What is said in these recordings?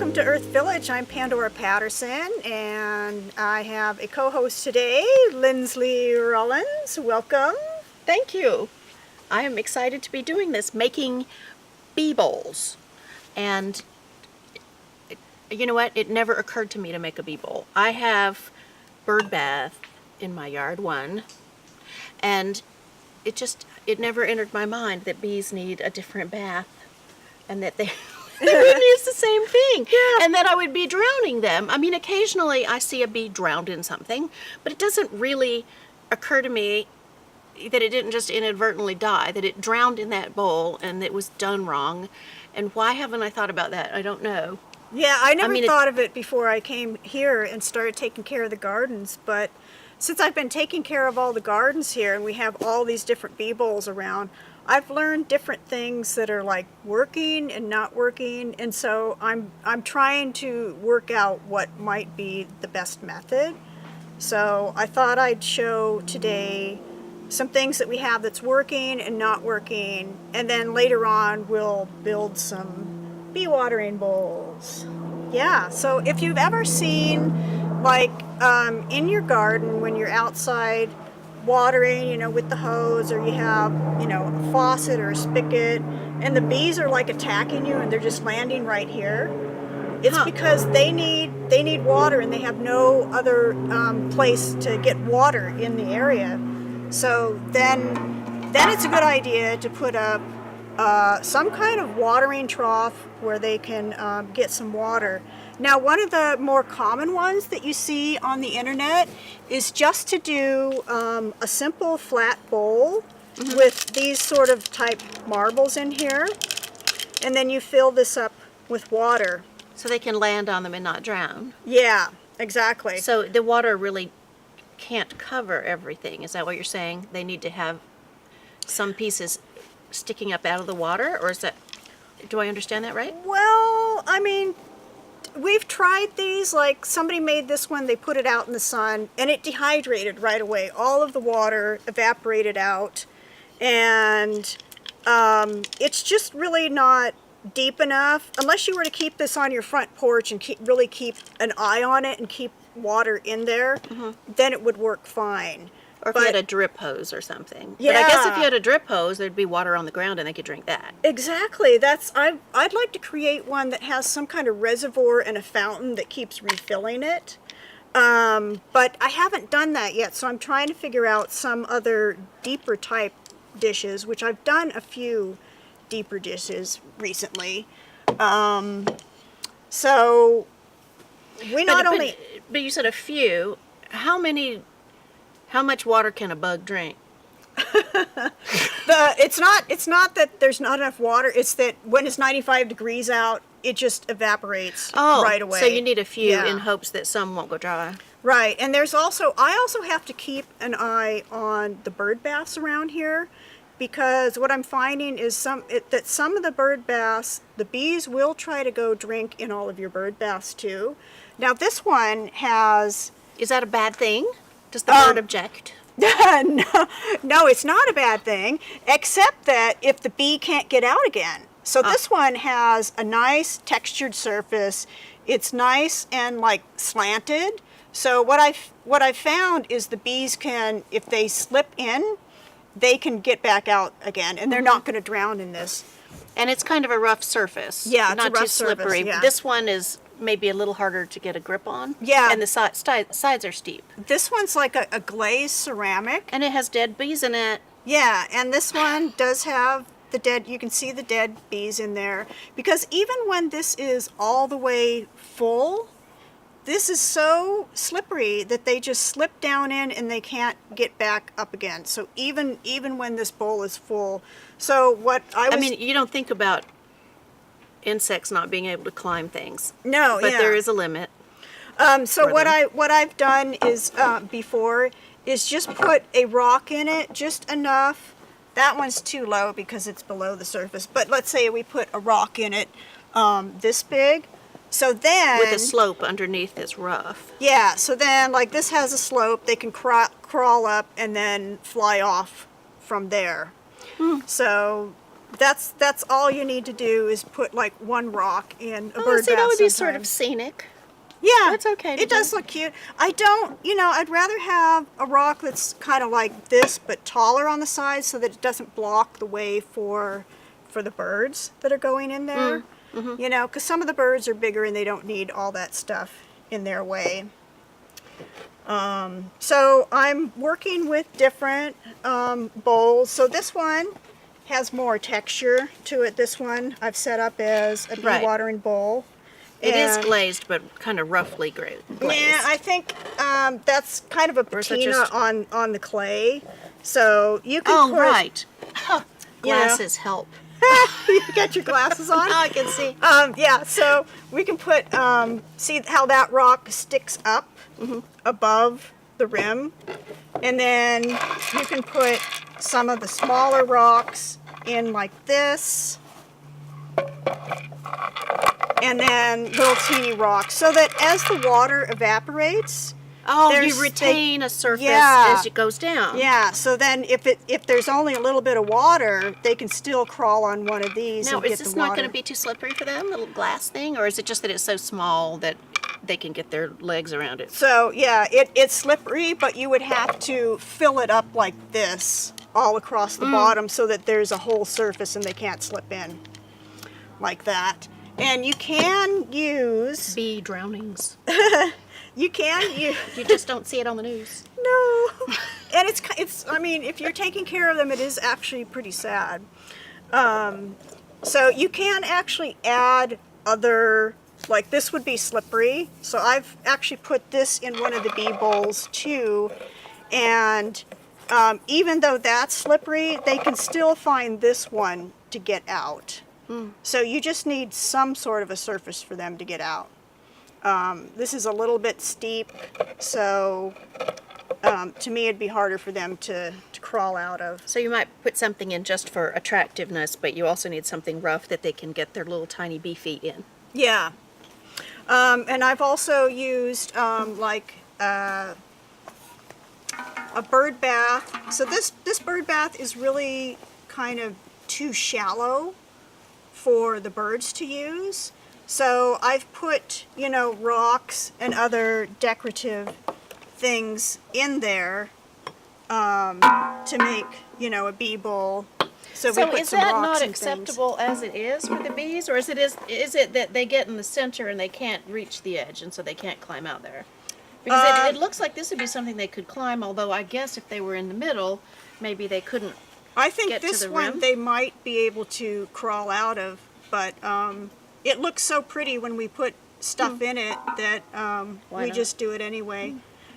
welcome to Earth Village. I'm Pandora Patterson, and I have a co-host today, Lindsley Rollins. Welcome. Thank you. I am excited to be doing this, making bee bowls. And you know what? It never occurred to me to make a bee bowl. I have bird bath in my yard, one, and it never entered my mind that bees need a different bath and that they wouldn't use the same thing. Yeah. And that I would be drowning them. I mean, occasionally I see a bee drowned in something, but it doesn't really occur to me that it didn't just inadvertently die, that it drowned in that bowl and it was done wrong. And why haven't I thought about that? I don't know. Yeah, I never thought of it before I came here and started taking care of the gardens, but since I've been taking care of all the gardens here and we have all these different bee bowls around, I've learned different things that are like working and not working, and so I'm trying to work out what might be the best method. So I thought I'd show today some things that we have that's working and not working, and then later on we'll build some bee watering bowls. Yeah, so if you've ever seen like in your garden when you're outside watering, you know, with the hose, or you have, you know, a faucet or a spigot, and the bees are like attacking you and they're just landing right here, it's because they need water and they have no other place to get water in the area. So then it's a good idea to put up some kind of watering trough where they can get some water. Now, one of the more common ones that you see on the internet is just to do a simple flat bowl with these sort of type marbles in here, and then you fill this up with water. So they can land on them and not drown. Yeah, exactly. So the water really can't cover everything. Is that what you're saying? They need to have some pieces sticking up out of the water, or is that, do I understand that right? Well, I mean, we've tried these, like somebody made this one, they put it out in the sun and it dehydrated right away. All of the water evaporated out, and it's just really not deep enough. Unless you were to keep this on your front porch and really keep an eye on it and keep water in there, then it would work fine. Or if you had a drip hose or something. Yeah. But I guess if you had a drip hose, there'd be water on the ground and they could drink that. Exactly. I'd like to create one that has some kind of reservoir and a fountain that keeps refilling it. But I haven't done that yet, so I'm trying to figure out some other deeper type dishes, which I've done a few deeper dishes recently. So we not only... But you said a few. How much water can a bug drink? It's not that there's not enough water. It's that when it's 95 degrees out, it just evaporates right away. So you need a few in hopes that some won't go dry. Right, and I also have to keep an eye on the bird baths around here, because what I'm finding is that some of the bird baths, the bees will try to go drink in all of your bird baths too. Now this one has... Is that a bad thing? Does the bird object? No, it's not a bad thing, except that if the bee can't get out again. So this one has a nice textured surface. It's nice and like slanted. So what I found is the bees can, if they slip in, they can get back out again, and they're not going to drown in this. And it's kind of a rough surface. Yeah, it's not a rough too slippery. surface, yeah. This one is maybe a little harder to get a grip on. Yeah. And the sides are steep. This one's like a glazed ceramic. And it has dead bees in it. Yeah, and this one does have you can see the dead bees in there, because even when this is all the way full, this is so slippery that they just slip down in and they can't get back up again. So even when this bowl is full. So I mean, you don't think about insects not being able to climb things. No, but there is a limit. So what I've done is before is just put a rock in it, just enough. That one's too low because it's below the surface. But let's say we put a rock in it this big. So then... With a slope underneath that's rough. Yeah, so then like this has a slope. They can crawl up and then fly off from there. So that's all you need to do is put like one rock in a Oh, bird see, bath that would be sometimes. sort of scenic. Yeah, That's okay to It does do. look cute. I don't, I'd rather have a rock that's kind of like this, but taller on the sides, so that it doesn't block the way for the birds that are going in there. Because some of the birds are bigger and they don't need all that stuff in their way. So I'm working with different bowls. So this one has more texture to it. This one I've set up as a bee Right. watering bowl. It is And- glazed, but kind of roughly glazed. Yeah, I think that's kind of a Or is it patina just- on the clay. So you can Oh, put, right. You know. Glasses help. You got your glasses on? Now I can see. Yeah, so we can put, see how that rock sticks up above the rim. And then you can put some of the smaller rocks in like this. And then little teeny rocks, so that as the water evaporates, Oh, There's- you retain a surface Yeah. as it goes down. yeah, so then if there's only a little bit of water, they can still crawl on one of these Now, and get is this the not water. going to be too slippery for them, little glass thing? Or is it just that it's so small that they can get their legs around it? So yeah, it's slippery, but you would have to fill it up like this all across the bottom so that there's a whole surface and they can't slip in like that. And you can use, Bee drownings. you You just don't see it on the news. no, and it's. I mean, if you're taking care of them, it is actually pretty sad. So you can actually add other, like this would be slippery. So I've actually put this in one of the bee bowls too, and even though that's slippery, they can still find this one to get out. So you just need some sort of a surface for them to get out. This is a little bit steep, so to me it'd be harder for them to crawl out of. So you might put something in just for attractiveness, but you also need something rough that they can get their little tiny bee feet in. Yeah. And I've also used like a bird bath. So this bird bath is really kind of too shallow for the birds to use. So I've put, rocks and other decorative things in there to make, a bee bowl. So we So put is some that rocks not and things. acceptable as it is for the bees, or is it that they get in the center and they can't reach the edge, and so they can't climb out there? Because it looks like this would be something they could climb. Although I guess if they were in the middle, maybe they couldn't. I think get to this the one rim? they might be able to crawl out of, but it looks so pretty when we put stuff in it that Why we not? just do it anyway.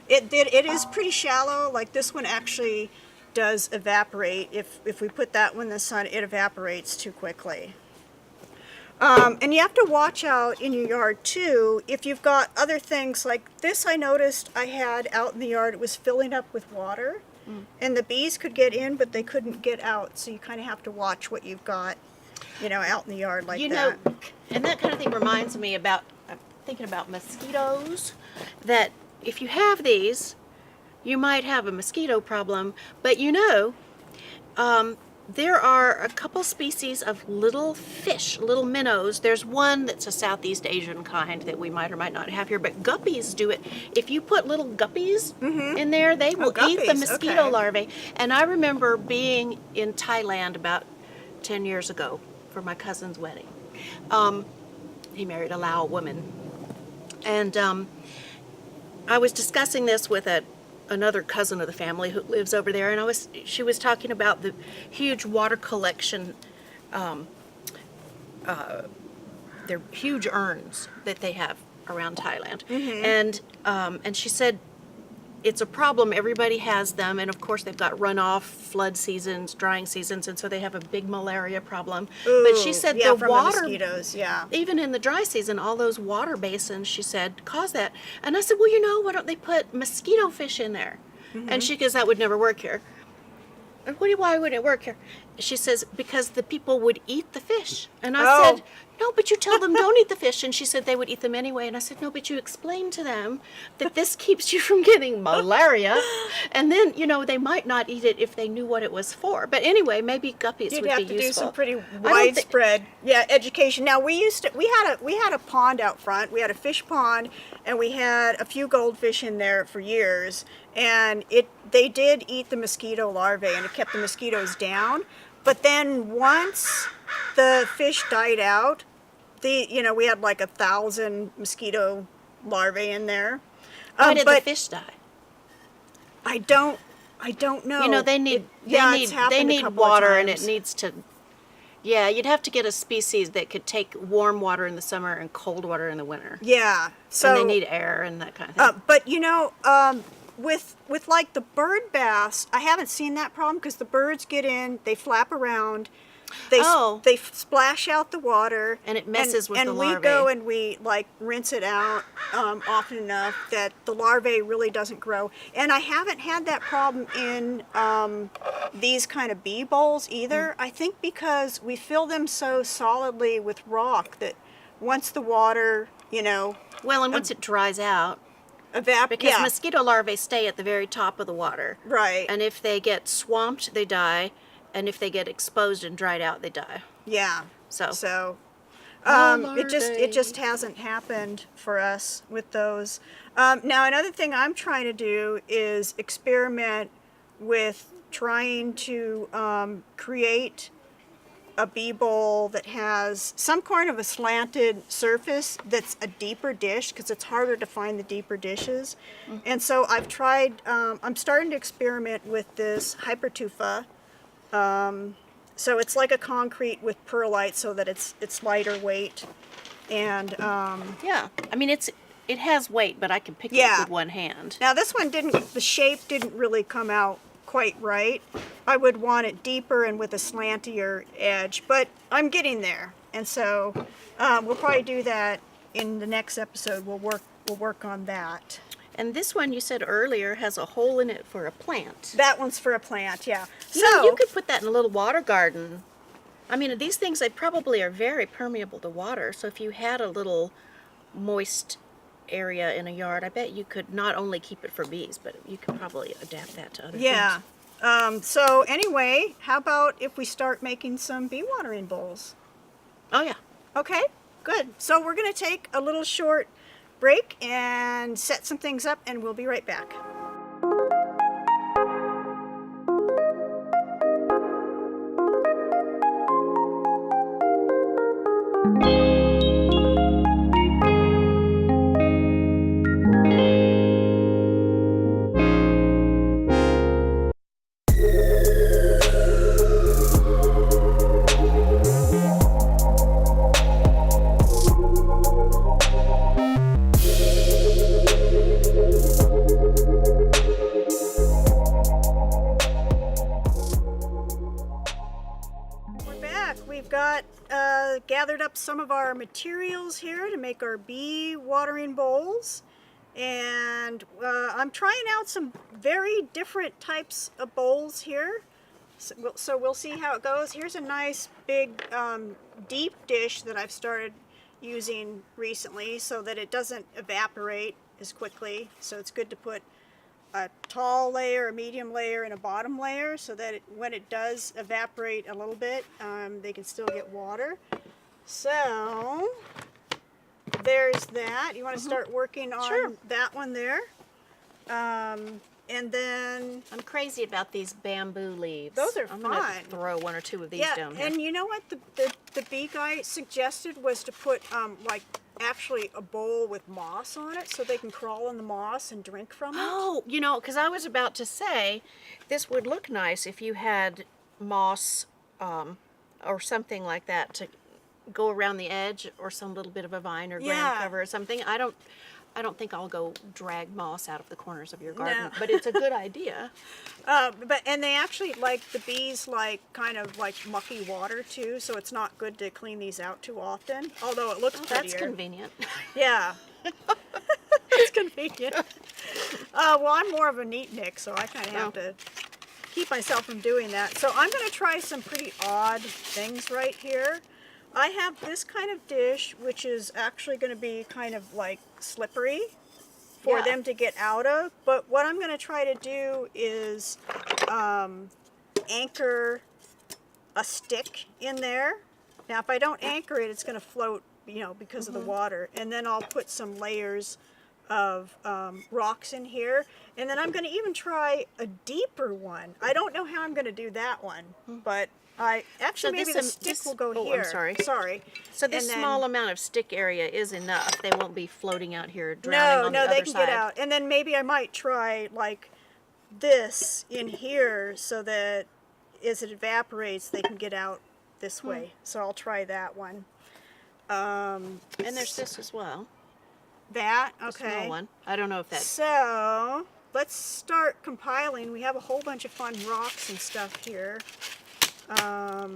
It is pretty shallow. Like this one actually does evaporate. If we put that one in the sun, it evaporates too quickly. And you have to watch out in your yard too. If you've got other things like this, I noticed I had out in the yard. It was filling up with water, and the bees could get in, but they couldn't get out. So you kind of have to watch what you've got, out in the yard like that. And that kind of thing reminds me about, I'm thinking about mosquitoes, that if you have these, you might have a mosquito problem, but there are a couple species of little fish, little minnows. There's one that's a Southeast Asian kind that we might or might not have here, but guppies do it. If you put little guppies in there, they will eat the guppies, mosquito okay. larvae. And I remember being in Thailand about 10 years ago for my cousin's wedding. He married a Lao woman. And I was discussing this with another cousin of the family who lives over there, and she was talking about the huge water collection, they're huge urns that they have around Thailand, and she said it's a problem. Everybody has them, and of course they've got runoff, flood seasons, drying seasons, and so they have a big malaria problem. But she Ooh, said yeah, the from water, mosquitoes, yeah. even in the dry season, all those water basins, she said, cause that. And I said, well, why don't they put mosquito fish in there? And she goes, that would never work here. Why would it work here? She says, because the people would eat the fish. And I Oh. said, no, but you tell them don't eat the fish. And she said they would eat them anyway. And I said, no, but you explain to them that this keeps you from getting malaria. And then, they might not eat it if they knew what it was for. But anyway, maybe guppies You'd would have be to useful. do some pretty I don't widespread, education. Now we had a pond out front. We had a fish pond, and we had a few goldfish in there for years. And they did eat the mosquito larvae, and it kept the mosquitoes down. But then once the fish died out, we had like 1,000 mosquito larvae in there. Why did the but fish die? I don't know. They need it's happened they a need couple of water, and times. it needs to. Yeah, you'd have to get a species that could take warm water in the summer and cold water in the winter. Yeah. So And they need air and that kind of thing. But with like the bird bass, I haven't seen that problem because the birds get in, they flap around, they splash out the water, And it messes with the and we larvae. go and we like rinse it out often enough that the larvae really doesn't grow. And I haven't had that problem in these kind of bee bowls either. I think because we fill them so solidly with rock that once the water, Well, and once it dries out, evaporates. because mosquito larvae stay at the very top of the water. Right. And if they get swamped, they die. And if they get exposed and dried out, they die. Yeah. So. It just hasn't happened for us with those. Now another thing I'm trying to do is experiment with trying to create a bee bowl that has some kind of a slanted surface that's a deeper dish, because it's harder to find the deeper dishes. And so I've tried, I'm starting to experiment with this hypertufa. So it's like a concrete with perlite so that it's lighter weight. And Yeah. I mean, it has weight, but I can pick it with one hand. now this one the shape didn't really come out quite right. I would want it deeper and with a slantier edge, but I'm getting there. And so we'll probably do that in the next episode. We'll work on that. And this one you said earlier has a hole in it for a plant. That one's for a plant, yeah. You could put that in a little water garden. I mean, these things they probably are very permeable to water. So if you had a little moist area in a yard, I bet you could not only keep it for bees, but you could probably adapt that to other yeah. things. So anyway, how about if we start making some bee watering bowls? Oh yeah. Okay, good. So we're going to take a little short break and set some things up, and we'll be right back. We've got gathered up some of our materials here to make our bee watering bowls, and I'm trying out some very different types of bowls here, so we'll see how it goes. Here's a nice big deep dish that I've started using recently so that it doesn't evaporate as quickly, so it's good to put a tall layer, a medium layer, and a bottom layer so that when it does evaporate a little bit, they can still get water. So there's that. You want to start working on that one there. And then I'm crazy about these bamboo leaves. Those are I'm fun. gonna throw one or two of these down here. And you know what the bee guy suggested was to put like actually a bowl with moss on it so they can crawl in the moss and drink from it. Oh, because I was about to say this would look nice if you had moss or something like that to go around the edge, or some little bit of a vine or ground cover or something. I don't think I'll go drag moss out of the corners of your garden, but it's a good idea. And they actually the bees kind of like mucky water too, so it's not good to clean these out too often. Although it looks prettier. That's convenient. Yeah, it's convenient. Well, I'm more of a neatnik, so I kind of have to keep myself from doing that. So I'm going to try some pretty odd things right here. I have this kind of dish, which is actually going to be kind of like slippery for Yeah. them to get out of. But what I'm going to try to do is anchor a stick in there. Now, if I don't anchor it, it's going to float, you know, because of the water. And then I'll put some layers of rocks in here. And then I'm going to even try a deeper one. I don't know how I'm going to do that one, but actually maybe the stick will go here. I'm sorry. Sorry. So this And then- small amount of stick area is enough. They won't be floating out here drowning on the No, other they can side. get out. And then maybe I might try like this in here so that as it evaporates, they can get out this way. So I'll try that one. And there's this as well. That, A okay. small one. I don't know if that's... So let's start compiling. We have a whole bunch of fun rocks and stuff here. I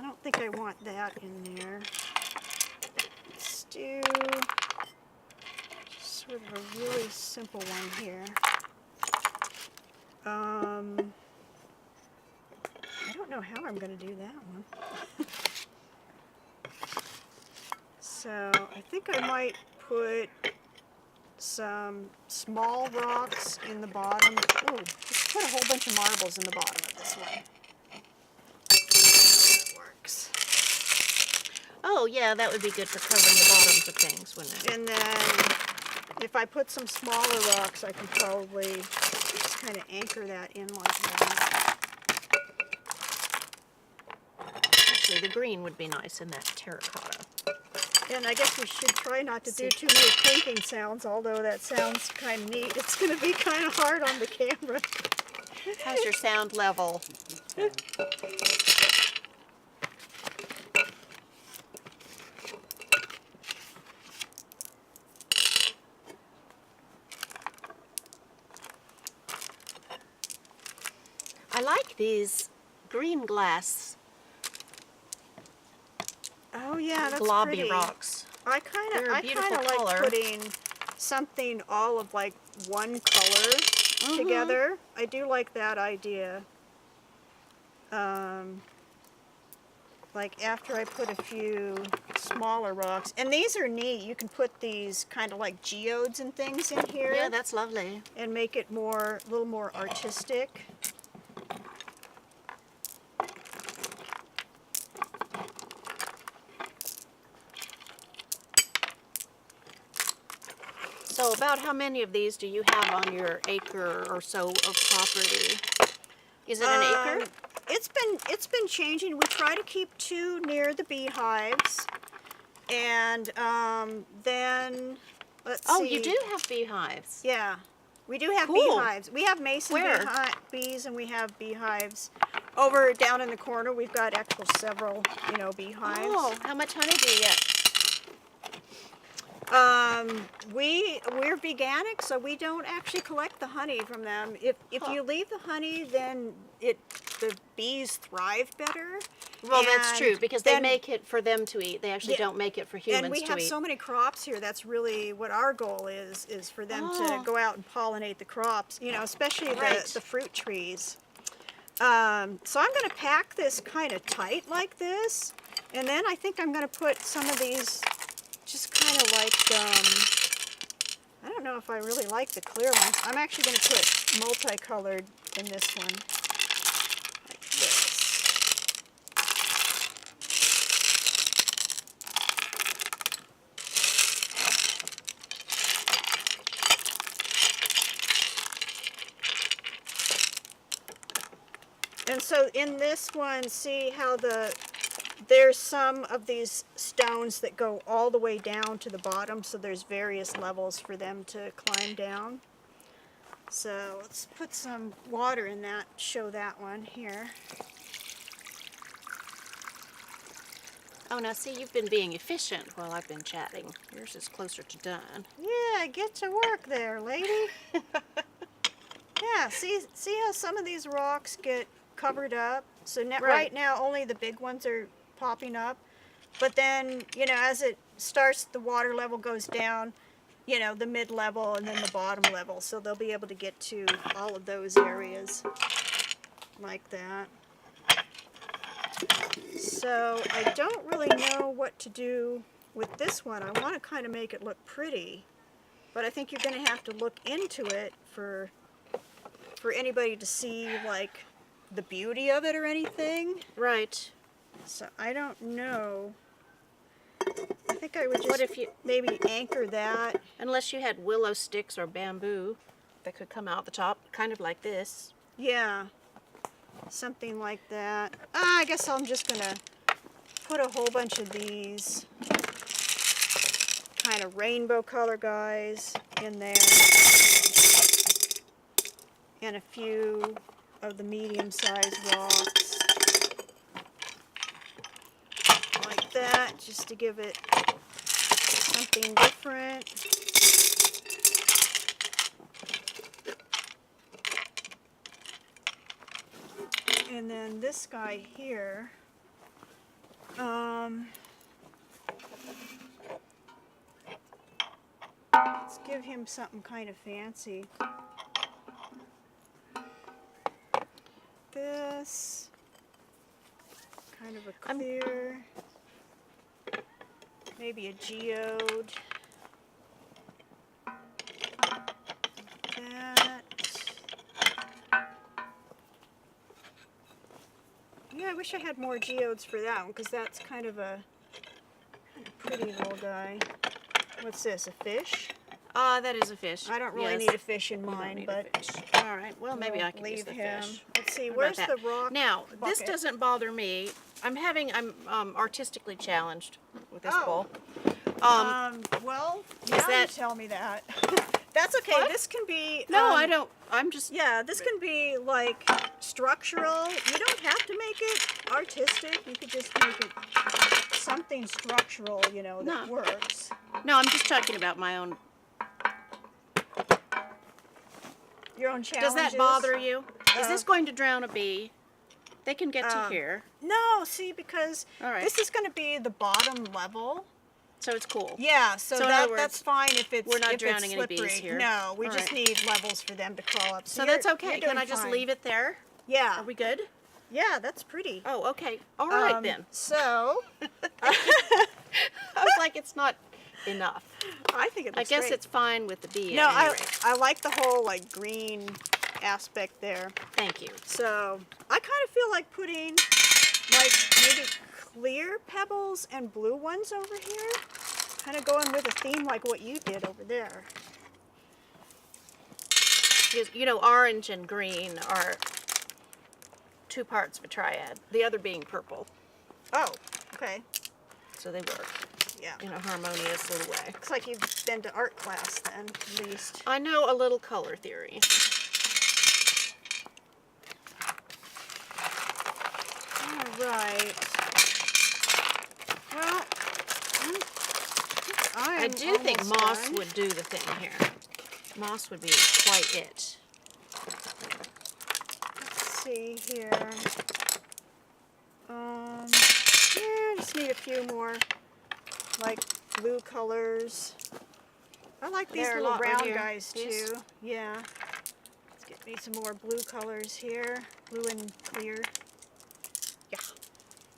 don't think I want that in there. Let's do sort of a really simple one here. I don't know how I'm going to do that one. So I think I might put some small rocks in the bottom. Ooh, let's put a whole bunch of marbles in the bottom of this one. That works. Oh, yeah, that would be good for covering the bottoms of things, wouldn't it? And then if I put some smaller rocks, I can probably just kind of anchor that in like that. Actually, the green would be nice in that terracotta. And I guess we should try not to do too many clinking sounds, although that sounds kind of neat. It's going to be kind of hard on the camera. How's your sound level? I like these green glass Oh yeah, that's globby pretty. rocks. I They're a kind beautiful of like color. putting something all of like one color together. I do like that idea. Like after I put a few smaller rocks, and these are neat. You can put these kind of like geodes and things in here. Yeah, that's lovely. And make it a little more artistic. So about how many of these do you have on your acre or so of property? Is it an acre? It's been changing. We try to keep 2 near the beehives, and then let's see. Oh, you do have beehives. Yeah, we do have Cool. beehives. We have mason Where? bees, and we have beehives. Over down in the corner, we've got actual several, beehives. Oh, how much honey do you get? We're veganic, so we don't actually collect the honey from them. If you leave the honey, then the bees thrive better. Well, that's And true, because they then- make it for them to eat. They actually Yeah. don't make it for humans And we to have eat. so many crops here. That's really what our goal is for them to Oh. go out and pollinate the crops. Especially Right. the fruit trees. So I'm going to pack this kind of tight like this, and then I think I'm going to put some of these just kind of like, I don't know if I really like the clear ones. I'm actually going to put multicolored in this one, like this. And so in this one, see how there's some of these stones that go all the way down to the bottom, so there's various levels for them to climb down. So let's put some water in that, show that one here. Oh, now see, you've been being efficient while I've been chatting. Yours is closer to done. Yeah, get to work there, lady. Yeah, see how some of these rocks get covered up? So right now only the big ones are popping up. But then, as it starts, the water level goes down, you know, the mid-level and then the bottom level. So they'll be able to get to all of those areas like that. So I don't really know what to do with this one. I want to kind of make it look pretty, but I think you're going to have to look into it for anybody to see like the beauty of it or anything. Right. So I don't know. I think I would just What if you, maybe anchor that. unless you had willow sticks or bamboo that could come out the top, kind of like this. Yeah, something like that. I guess I'm just gonna put a whole bunch of these kind of rainbow color guys in there, and a few of the medium-sized rocks like that, just to give it something different. And then this guy here, let's give him something kind of fancy. This, kind of a clear, maybe a geode. That. Yeah, I wish I had more geodes for that one, because that's kind of a pretty little guy. What's this, a fish? That is a fish. I don't really Yes. need a fish in You don't mine, need but a fish. All right. Well, maybe we'll I can use leave the him. fish. Let's see, How where's about the that? rock Now, this bucket? doesn't bother me. I'm artistically challenged with this Oh. bowl. Well, now you that- tell me that. That's okay. What? This can be. No, I don't. I'm just. Yeah, this can be like structural. You don't have to make it artistic. You could just make it something structural, you know, that No. works. No, I'm just talking about my own. Your own Does challenges. that bother you? Is Uh, this going to drown a bee? They can get to here, No, see, because All right. this is going to be the bottom level. so it's cool. Yeah, so, So in other that's words, fine if it's we're not if drowning it's any bees slippery. here. No, we All just right. need levels for them to crawl up. So that's okay. Can I just fine. leave it there? Yeah. Are we good? Yeah, that's pretty. Oh, okay. All right then. So, I was like, it's not enough. I think it I looks guess great. it's fine with the bee. No, at any rate. I like the whole like green aspect there. Thank you. So I kind of feel like putting like maybe clear pebbles and blue ones over here. Kind of going with a theme like what you did over there. You know, orange and green are two parts of a triad. The other being purple, Oh, okay. so they work Yeah. in a harmonious little way. Looks like you've been to art class then, at least. I know a little color theory. All right. Well, I do think moss would do the thing here. Moss would be quite it. Let's see here. Yeah, I just need a few more, like blue colors. I like these There are a little lot right round here. guys too. Yes. Yeah. Let's get me some more blue colors here. Blue and clear. Yeah.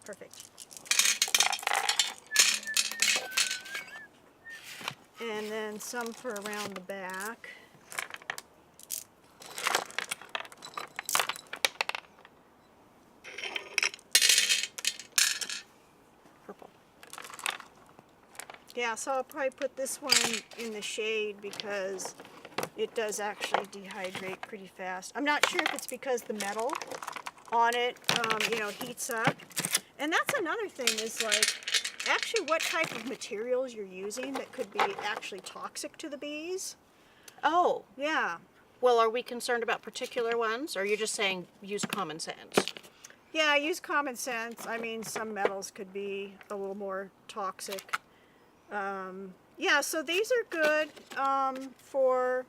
Perfect. And then some for around the back. Purple. Yeah, so I'll probably put this one in the shade because it does actually dehydrate pretty fast. I'm not sure if it's because the metal on it, you know, heats up. And that's another thing is like, actually what type of materials you're using that could be actually toxic to the bees. Oh, Yeah. well, are we concerned about particular ones, or are you just saying use common sense? Yeah, use common sense. I mean, some metals could be a little more toxic. Yeah, so these are good for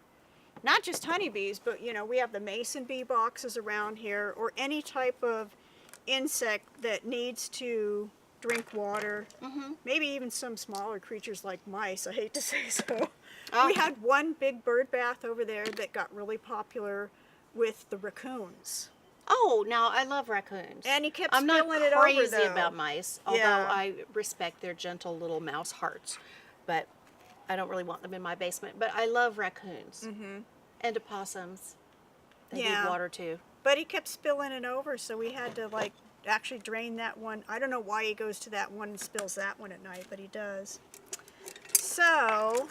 not just honeybees, but you know, we have the mason bee boxes around here, or any type of insect that needs to drink water. Maybe even some smaller creatures like mice, I hate to say so. We had one big bird bath over there that got really popular with the raccoons. Oh, now I love raccoons. And he kept I'm not spilling it over, crazy though. about mice, although Yeah. I respect their gentle little mouse hearts. But I don't really want them in my basement. But I love raccoons. Mm-hmm. And opossums. They need water too. But he kept spilling it over, so we had to like actually drain that one. I don't know why he goes to that one and spills that one at night, but he does. So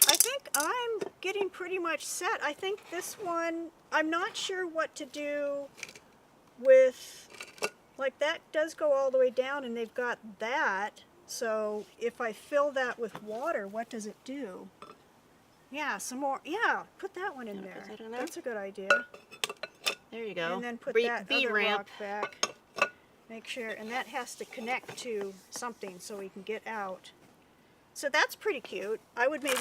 I think I'm getting pretty much set. I think this one, I'm not sure what to do with, like that does go all the way down and they've got that. So if I fill that with water, what does it do? Yeah, some more. Yeah, put that one in there. Put that in there? That's a good idea. There you go. And then put B that other ramp. rock back. Make sure, and that has to connect to something so he can get out. So that's pretty cute. I would maybe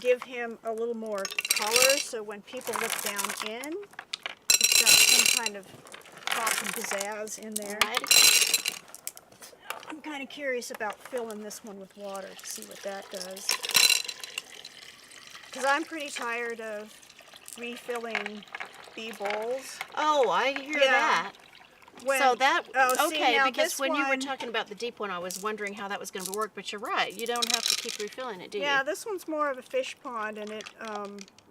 give him a little more color so when people look down in, it's got some kind of pop and pizzazz in there. Alrighty. I'm kind of curious about filling this one with water to see what that does. Because I'm pretty tired of refilling bee bowls. Oh, I hear Yeah. that. When- So that, oh, see, okay, now because this when you were one- talking about the deep one, I was wondering how that was going to work, but you're right. You don't have to keep refilling it, do you? Yeah, this one's more of a fish pond, and it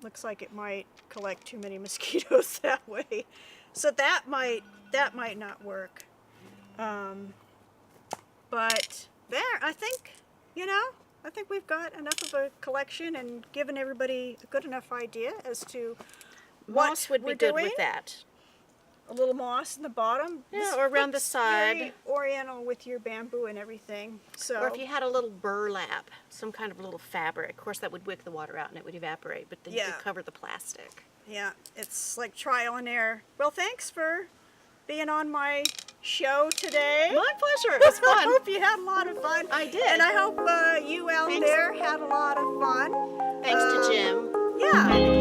looks like it might collect too many mosquitoes that way. So that might not work. But there, I think, I think we've got enough of a collection and given everybody a good enough idea as to Moss what would be we're good doing. with that. A little moss in the bottom. Yeah, This or around the looks side. very oriental with your bamboo and everything. So Or if you had a little burlap, some kind of little fabric. Of course, that would wick the water out and it would evaporate, but then you Yeah. could cover the plastic. yeah, it's like trial and error. Well, thanks for being on my show today. My pleasure. It was I fun. hope you had a lot of fun. I did. And I hope you out Thanks. there had a lot of fun. Thanks to Jim Yeah. and the